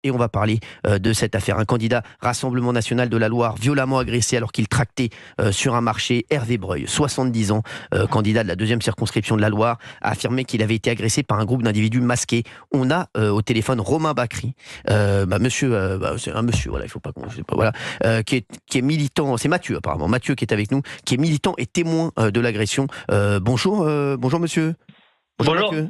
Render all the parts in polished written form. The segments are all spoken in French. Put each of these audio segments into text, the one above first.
et on va parler de cette affaire. Un candidat Rassemblement National de la Loire violemment agressé alors qu'il tractait sur un marché. Hervé Breuil, 70 ans, candidat de la 2e circonscription de la Loire, a affirmé qu'il avait été agressé par un groupe d'individus masqués. On a au téléphone Romain Bacri, monsieur, c'est un monsieur, voilà, il faut pas qu'on, voilà, qui est militant, c'est Mathieu apparemment, Mathieu qui est avec nous, qui est militant et témoin de l'agression. Bonjour monsieur. Bonjour Mathieu.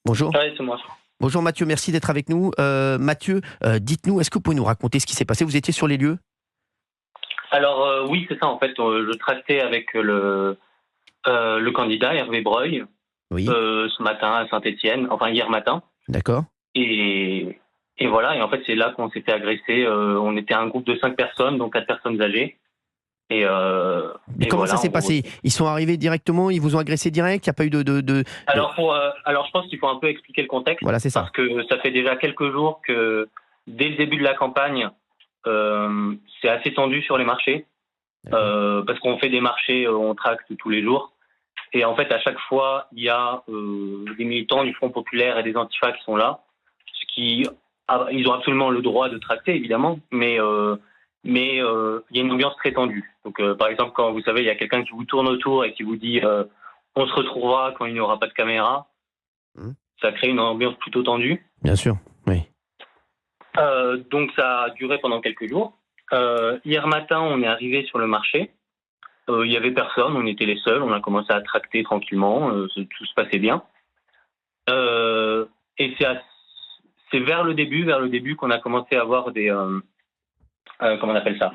Bonjour. Ouais, c'est moi. Bonjour Mathieu, merci d'être avec nous. Mathieu, dites-nous, est-ce que vous pouvez nous raconter ce qui s'est passé? Vous étiez sur les lieux? Alors oui, c'est ça en fait. Je tractais avec le candidat Hervé Breuil ce matin à Saint-Étienne, enfin hier matin. D'accord. Et voilà, et en fait c'est là qu'on s'est fait agresser. On était un groupe de 5 personnes, donc 4 personnes âgées. Et comment voilà, ça s'est passé? Ils sont arrivés directement, ils vous ont agressé direct? Il n'y a pas eu de... Alors je pense qu'il faut un peu expliquer le contexte. Voilà, c'est ça. Parce que ça fait déjà quelques jours que dès le début de la campagne, c'est assez tendu sur les marchés. Parce qu'on fait des marchés, on tracte tous les jours. Et en fait, à chaque fois, il y a des militants du Front Populaire et des Antifas qui sont là. Ils ont absolument le droit de tracter, évidemment, mais il y a une ambiance très tendue. Donc, par exemple, quand vous savez, il y a quelqu'un qui vous tourne autour et qui vous dit on se retrouvera quand il n'y aura pas de caméra, ça crée une ambiance plutôt tendue. Bien sûr, oui. Donc, ça a duré pendant quelques jours. Hier matin, on est arrivé sur le marché. Il y avait personne, on était les seuls. On a commencé à tracter tranquillement. Tout se passait bien. Et c'est vers le début qu'on a commencé à avoir des... comment on appelle ça?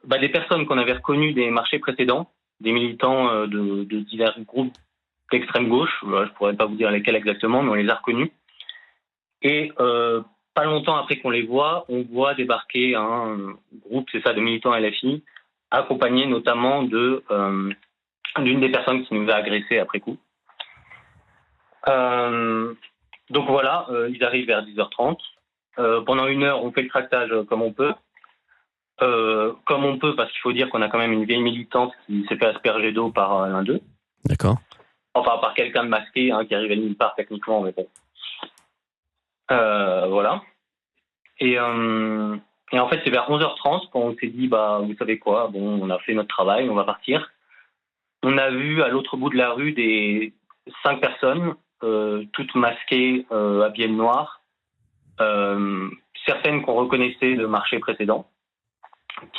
Des personnes qu'on avait reconnues des marchés précédents, des militants de divers groupes d'extrême gauche. Je ne pourrais pas vous dire lesquels exactement, mais on les a reconnus. Et pas longtemps après qu'on les voit, on voit débarquer un groupe, c'est ça, de militants LFI, accompagné notamment d'une des personnes qui nous a agressés après coup. Donc voilà, ils arrivent vers 10h30. Pendant 1 heure, on fait le tractage comme on peut. Parce qu'il faut dire qu'on a quand même une vieille militante qui s'est fait asperger d'eau par l'un d'eux. D'accord. Enfin, par quelqu'un de masqué, qui arrivait de nulle part techniquement, mais bon. Voilà. Et en fait, c'est vers 11h30 quand on s'est dit, vous savez quoi, bon, on a fait notre travail, on va partir. On a vu à l'autre bout de la rue des 5 personnes, toutes masquées, habillées de noir. Certaines qu'on reconnaissait de marchés précédents,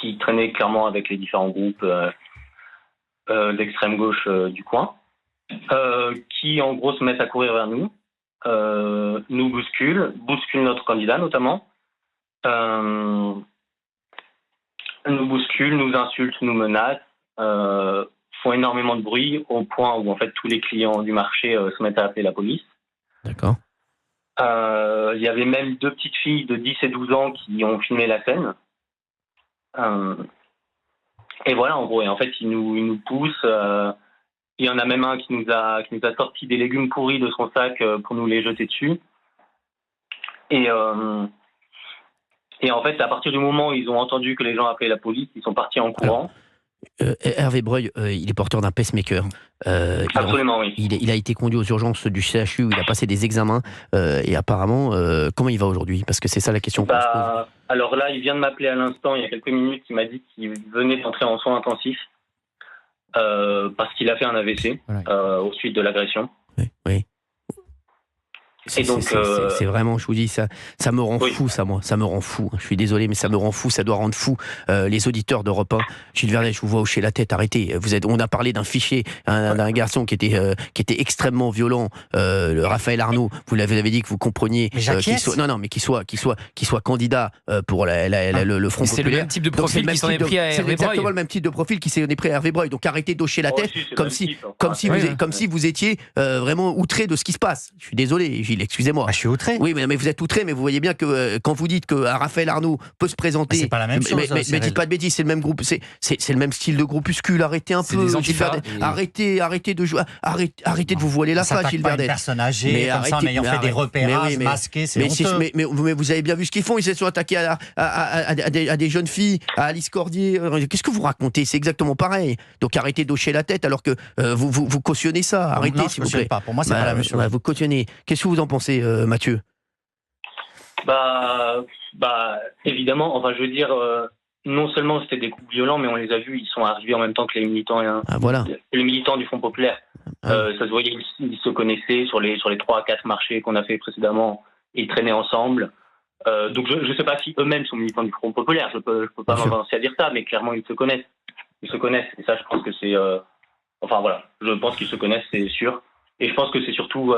qui traînaient clairement avec les différents groupes d'extrême gauche du coin, qui en gros se mettent à courir vers nous, nous bousculent notre candidat notamment, nous bousculent, nous insultent, nous menacent, font énormément de bruit au point où en fait tous les clients du marché se mettent à appeler la police. D'accord. Il y avait même 2 petites filles de 10 et 12 ans qui ont filmé la scène. Et voilà, en gros, et en fait, ils nous poussent. Il y en a même un qui nous a sorti des légumes pourris de son sac pour nous les jeter dessus. Et en fait, à partir du moment où ils ont entendu que les gens appelaient la police, ils sont partis en courant. Hervé Breuil, il est porteur d'un pacemaker. Absolument, oui. Il a été conduit aux urgences du CHU, il a passé des examens, et apparemment, comment il va aujourd'hui? Parce que c'est ça la question qu'on se pose. Alors là, il vient de m'appeler à l'instant, il y a quelques minutes, il m'a dit qu'il venait d'entrer en soins intensifs, parce qu'il a fait un AVC, au suite de l'agression. Oui. Et donc, c'est vraiment, je vous dis, ça me rend fou, ça me rend fou. Je suis désolé, mais ça me rend fou, ça doit rendre fou les auditeurs d'Europe 1. Gilles Vernet, je vous vois hocher la tête, arrêtez. On a parlé d'un fichier, d'un garçon qui était extrêmement violent, le Raphaël Arnaud. Vous l'avez dit que vous compreniez qu'il soit candidat pour le Front Populaire. C'est le même type de profil qui s'en est pris à Hervé Breuil. C'est exactement le même type de profil qui s'en est pris à Hervé Breuil. Donc arrêtez d'hocher la tête comme si vous étiez vraiment outré de ce qui se passe. Je suis désolé, Gilles, excusez-moi. Je suis outré. Oui, mais vous êtes outré, mais vous voyez bien que quand vous dites que Raphaël Arnaud peut se présenter... C'est pas la même chose. Mais dites pas de bêtises, c'est le même groupe, c'est le même style de groupuscule. Arrêtez un peu, Gilles Verdet. Arrêtez de jouer, arrêtez de vous voiler la face, Gilles Verdet. Une personne âgée, comme ça, en ayant fait des repérages masqués, c'est honteux. Mais vous avez bien vu ce qu'ils font, ils se sont attaqués à des jeunes filles, à Alice Cordier. Qu'est-ce que vous racontez? C'est exactement pareil. Donc arrêtez d'hocher la tête alors que vous cautionnez ça. Arrêtez, s'il vous plaît. Pour moi, c'est pas la même chose. Vous cautionnez. Qu'est-ce que vous en pensez, Mathieu? Évidemment, enfin, je veux dire, non seulement c'était des coups violents, mais on les a vus, ils sont arrivés en même temps que les militants, les militants du Front Populaire. Ça se voyait, ils se connaissaient sur les 3 à 4 marchés qu'on a fait précédemment, ils traînaient ensemble. Donc je ne sais pas si eux-mêmes sont militants du Front Populaire, je peux pas m'avancer à dire ça, mais clairement ils se connaissent. Ils se connaissent, et ça je pense que c'est... je pense qu'ils se connaissent, c'est sûr. Et je pense que c'est surtout...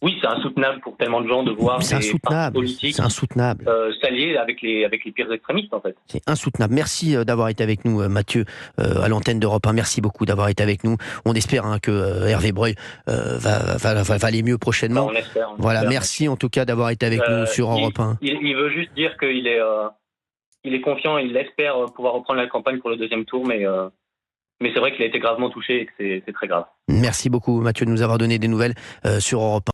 oui, c'est insoutenable pour tellement de gens de voir des partis politiques s'allier avec les pires extrémistes, en fait. C'est insoutenable. Merci d'avoir été avec nous, Mathieu, à l'antenne d'Europe 1. Merci beaucoup d'avoir été avec nous. On espère que Hervé Breuil va aller mieux prochainement. On espère. Merci en tout cas d'avoir été avec nous sur Europe 1. Il veut juste dire qu'il est confiant, il espère pouvoir reprendre la campagne pour le deuxième tour, mais c'est vrai qu'il a été gravement touché et que c'est très grave. Merci beaucoup, Mathieu, de nous avoir donné des nouvelles sur Europe 1.